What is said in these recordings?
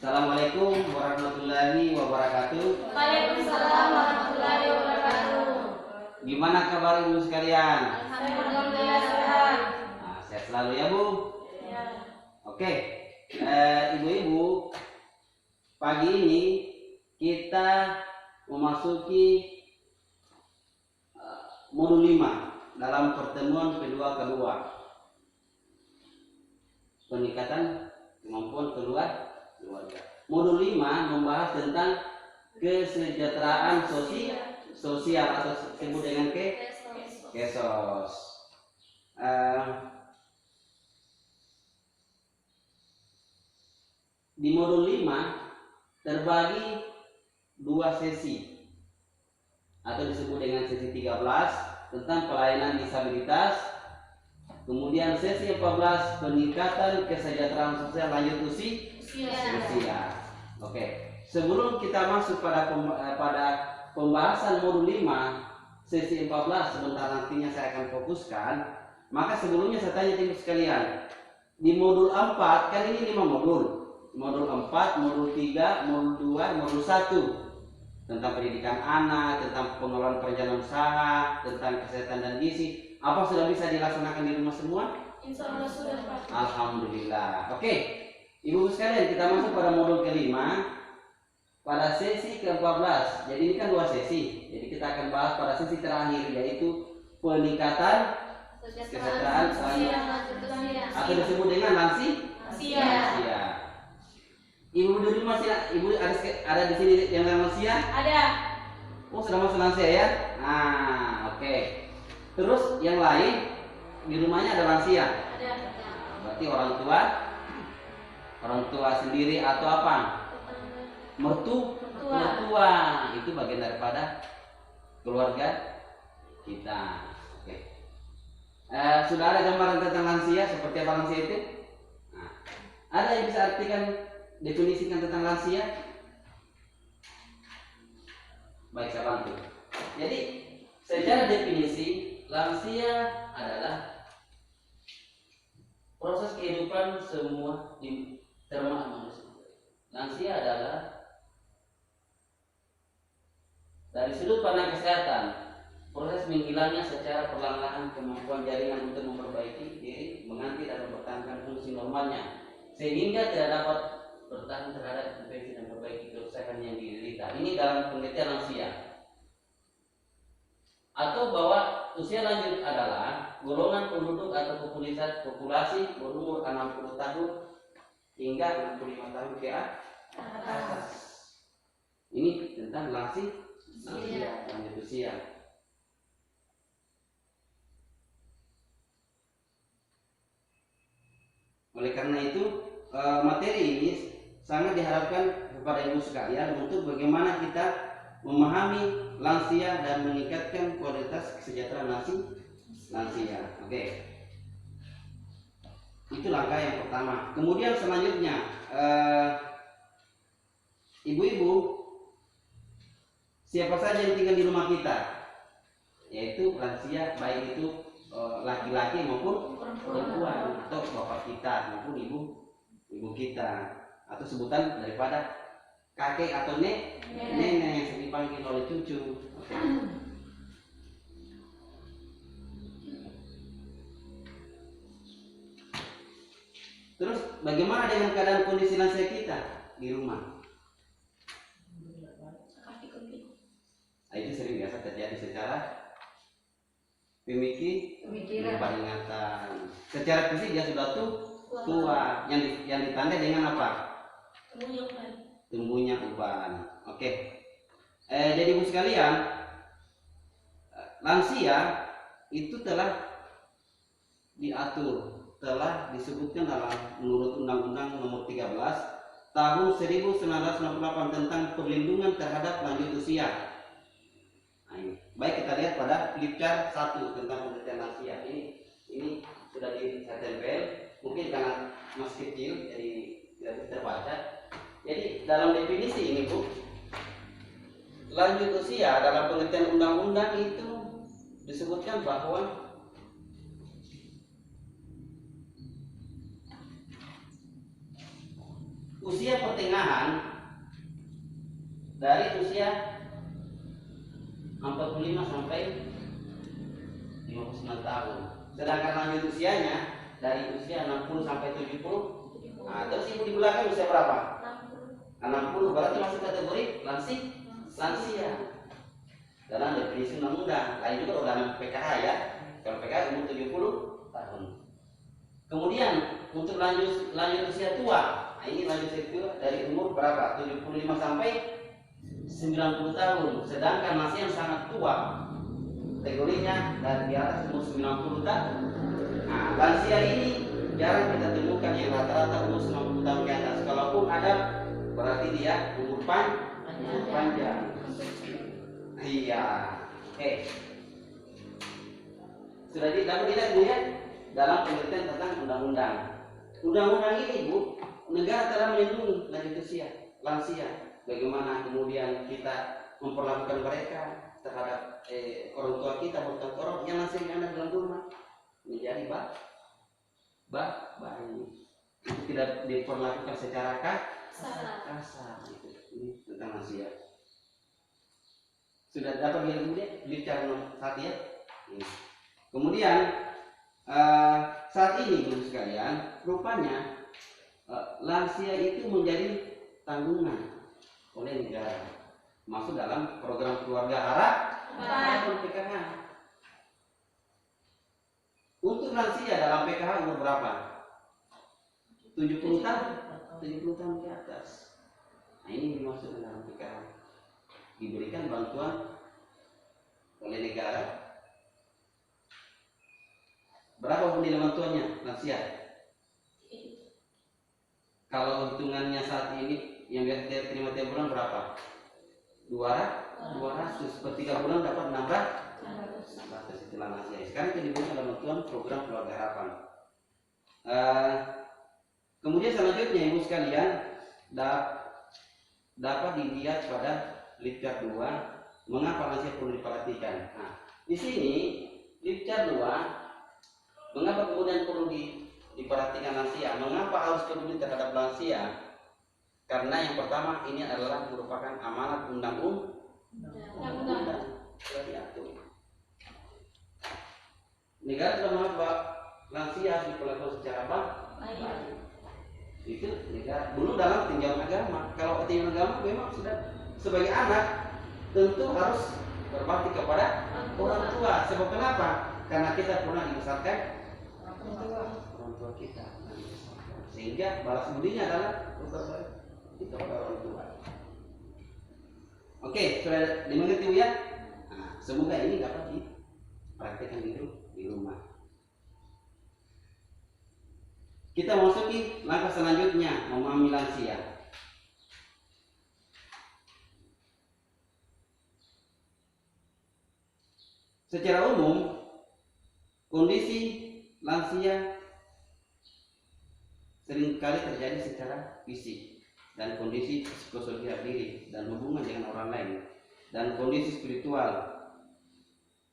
Assalamualaikum warahmatullahi wabarakatuh. Waalaikumsalam warahmatullahi wabarakatuh. Gimana kabar ibu sekalian? Alhamdulillah sehat. Nah, sehat selalu ya bu. Ya. Oke, ibu-ibu, pagi ini kita memasuki modul 5 dalam pertemuan kedua peningkatan kemampuan keluarga. Modul 5 membahas tentang kesejahteraan sosial atau disebut dengan KESOS. Di modul 5 terbagi 2 sesi atau disebut dengan sesi 13 tentang pelayanan disabilitas, kemudian sesi 14 peningkatan kesejahteraan sosial lanjut usia. Oke, sebelum kita masuk pada pembahasan modul 5 sesi 14 sebentar nantinya saya akan fokuskan, maka sebelumnya saya tanya ibu sekalian, di modul 4 kan ini 5 modul. Modul 4, modul 3, modul 2, modul 1 tentang pendidikan anak, tentang pengelolaan perencanaan usaha, tentang kesehatan dan gizi. Apa sudah bisa dilaksanakan di rumah semua? Insya Allah sudah Pak. Alhamdulillah. Oke, ibu sekalian, kita masuk pada modul kelima pada sesi ke-14. Jadi ini kan 2 sesi. Jadi kita akan bahas pada sesi terakhir, yaitu peningkatan kesejahteraan atau disebut dengan lansia. Ibu di rumah sih, ibu ada di sini yang lansia? Ada. Oh, sudah masuk lansia ya? Nah, oke. Terus yang lain di rumahnya ada lansia? Ada. Berarti orang tua sendiri atau apa? Mertua. Itu bagian daripada keluarga kita. Oke. Sudah ada gambaran tentang lansia, seperti apa lansia itu? Nah, ada yang bisa artikan, definisikan tentang lansia? Baik, saya bantu. Jadi secara definisi, lansia adalah proses kehidupan semua termasuk manusia. Lansia adalah dari sudut pandang kesehatan, proses menghilangnya secara perlahan-lahan kemampuan jaringan untuk memperbaiki diri, mengganti dan mempertahankan fungsi normalnya, sehingga tidak dapat bertahan terhadap infeksi dan memperbaiki kerusakan yang diderita. Ini dalam pengertian lansia. Atau bahwa usia lanjut adalah golongan penduduk atau populasi berumur 60 tahun hingga 65 tahun ke atas. Ini tentang lansia lanjut usia. Oleh karena itu materi ini sangat diharapkan kepada ibu sekalian untuk bagaimana kita memahami lansia dan meningkatkan kualitas kesejahteraan lansia. Oke. Itu langkah yang pertama. Kemudian selanjutnya, ibu-ibu, siapa saja yang tinggal di rumah kita, yaitu lansia, baik itu laki-laki maupun perempuan, atau bapak kita maupun ibu kita, atau sebutan daripada kakek atau nenek yang dipanggil oleh cucu. Oke. Terus bagaimana dengan keadaan kondisi lansia kita di rumah? Itu sering biasa terjadi secara pemikiran, ingatan. Secara fisik dia sudah tua, yang ditandai dengan apa? Tumbuhnya uban. Oke. Jadi ibu sekalian, lansia itu telah diatur, telah disebutkan dalam menurut Undang-Undang Nomor 13 Tahun 1998 tentang perlindungan terhadap lanjut usia. Nah, ini. Baik, kita lihat pada flip chart 1 tentang pengertian lansia. Ini sudah saya tempel, mungkin karena masih kecil jadi tidak bisa terbaca. Jadi dalam definisi ini Bu, lanjut usia dalam pengertian undang-undang itu disebutkan bahwa usia pertengahan dari usia 45 sampai 59 tahun. Sedangkan lanjut usianya dari usia 60 sampai 70. Nah, terus ibu di belakang usia berapa? 60, berarti masuk kategori lansia. Dalam definisi undang-undang, lain juga dalam PKH ya. Kalau PKH umur 70 tahun. Kemudian untuk lanjut usia tua, nah ini lanjut usia tua dari umur berapa? 75 sampai 90 tahun. Sedangkan masih yang sangat tua, kategorinya dari di atas umur 90 tahun. Nah, lansia ini jarang kita temukan yang rata-rata umur 90 tahun ke atas. Kalaupun ada, berarti dia umur panjang. Iya. Oke. Sudah dapat dilihat Bu ya dalam pengertian tentang undang-undang. Undang-undang ini Bu, negara telah melindungi lanjut usia lansia. Bagaimana kemudian kita memperlakukan mereka terhadap orang tua kita, orang yang lansia yang ada dalam rumah menjadi baik. Itu tidak diperlakukan secara kasar. Ini tentang lansia. Sudah dapat dilihat kemudian bicara nomor 1 ya. Ini. Kemudian saat ini Bapak sekalian, rupanya lansia itu menjadi tanggungan oleh negara, masuk dalam program keluarga harapan PKH. Untuk lansia dalam PKH umur berapa? 70 tahun, 70 tahun ke atas. Nah, ini dimasukkan dalam PKH. Diberikan bantuan oleh negara. Berapa pun nilai bantuannya lansia? Kalau hitungannya saat ini yang biasa dia terima tiap bulan berapa? 200 per 3 bulan dapat 600 setelah lansia. Sekarang itu diberikan dalam bantuan program keluarga harapan. Kemudian selanjutnya Ibu sekalian dapat dilihat pada literatur 2, mengapa lansia perlu diperhatikan. Nah, di sini literatur 2, mengapa kemudian perlu diperhatikan lansia? Mengapa harus peduli terhadap lansia? Karena yang pertama ini adalah merupakan amanat undang-undang. Sudah diatur. Negara sudah menganggap lansia harus diperlakukan secara baik. Itu negara. Dulu dalam tinjauan agama, kalau tinjauan agama memang sudah sebagai anak tentu harus berbakti kepada orang tua. Sebab kenapa? Karena kita pernah dibesarkan orang tua kita, sehingga balas budinya adalah berbakti kepada orang tua. Oke, sudah dimengerti Bu ya? Nah, semoga ini dapat dipraktikkan di rumah. Kita masuki langkah selanjutnya, memahami lansia. Secara umum, kondisi lansia seringkali terjadi secara fisik dan kondisi psikososial diri dan hubungan dengan orang lain dan kondisi spiritual.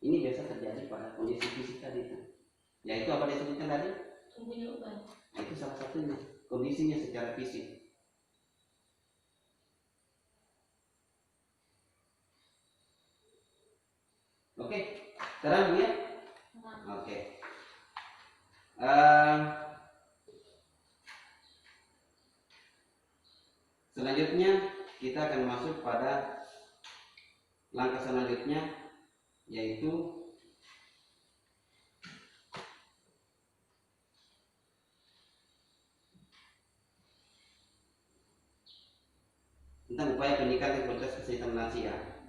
Ini biasa terjadi pada kondisi fisik tadi, yaitu apa disebutkan tadi? Nah, itu salah satunya, kondisinya secara fisik. Oke, terang Bu ya? Oke. Selanjutnya kita akan masuk pada langkah selanjutnya, yaitu tentang upaya peningkatan kualitas kesehatan lansia.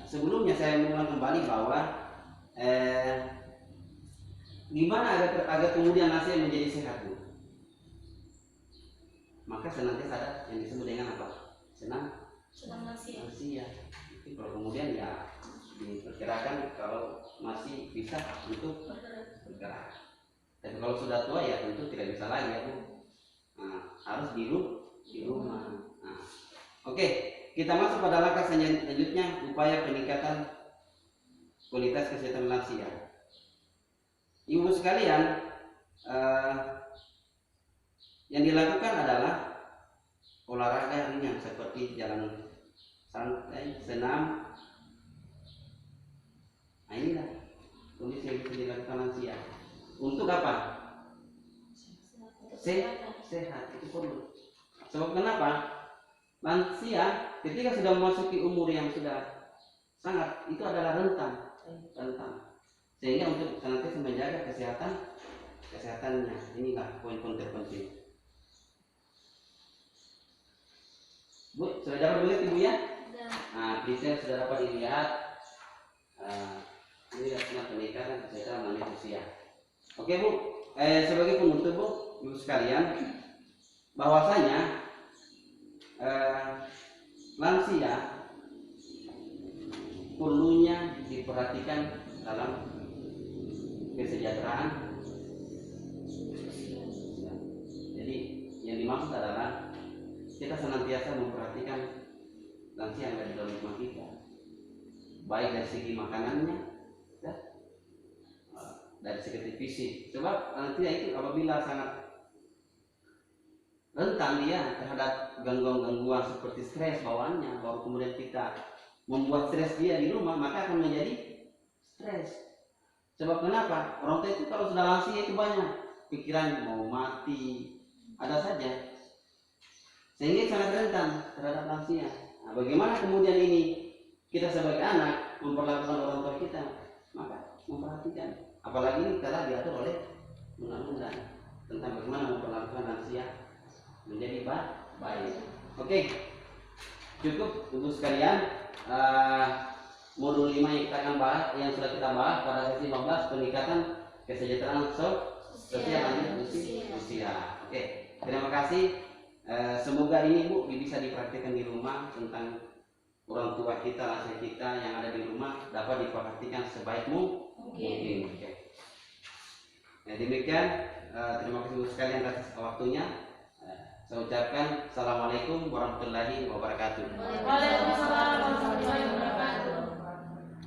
Sebelumnya saya mengulang kembali bahwa gimana agar kemudian lansia menjadi sehat Bu? Maka senantiasa ada yang disebut dengan apa? Senam lansia. Itu kalau kemudian ya diperkirakan kalau masih bisa untuk bergerak. Tapi kalau sudah tua ya tentu tidak bisa lagi ya Bu. Nah, harus di rumah. Nah, oke, kita masuk pada langkah selanjutnya, upaya peningkatan kualitas kesehatan lansia. Ibu sekalian, yang dilakukan adalah olahraga ringan seperti jalan santai, senam. Nah, inilah kondisi yang bisa dilakukan lansia. Untuk apa? Sehat itu perlu. Sebab kenapa? Lansia ketika sudah memasuki umur yang sudah sangat, itu adalah rentan. Sehingga untuk senantiasa menjaga kesehatannya, inilah poin-poin terpenting. Bu, sudah dapat melihat Ibu ya? Nah, bisa sudah dapat dilihat. Ini adalah peningkatan kesehatan manusia. Oke Bu, sebagai penutup Bu, Ibu sekalian, bahwasanya lansia perlunya diperhatikan dalam kesejahteraan. Jadi yang dimaksud adalah kita senantiasa memperhatikan lansia yang ada di dalam rumah kita, baik dari segi makanannya, ya, dari segi fisik. Sebab lansia itu apabila sangat rentan dia terhadap gangguan-gangguan seperti stres bawaannya, baru kemudian kita membuat stres dia di rumah, maka akan menjadi stres. Sebab kenapa? Orang tua itu kalau sudah lansia itu banyak pikiran mau mati, ada saja, sehingga sangat rentan terhadap lansia. Nah, bagaimana kemudian ini kita sebagai anak memperlakukan orang tua kita? Maka memperhatikan, apalagi ini telah diatur oleh undang-undang tentang bagaimana memperlakukan lansia menjadi baik. Oke, cukup Ibu sekalian. Modul 5 yang kita akan bahas, yang sudah kita bahas pada sesi 15, peningkatan kesejahteraan sosial lanjut usia. Oke, terima kasih. Semoga ini Bu bisa dipraktikkan di rumah, tentang orang tua kita, lansia kita yang ada di rumah dapat diperhatikan sebaik mungkin. Oke. Nah, demikian, terima kasih Bu sekalian atas waktunya. Saya ucapkan Assalamualaikum warahmatullahi wabarakatuh. Waalaikumsalam warahmatullahi wabarakatuh.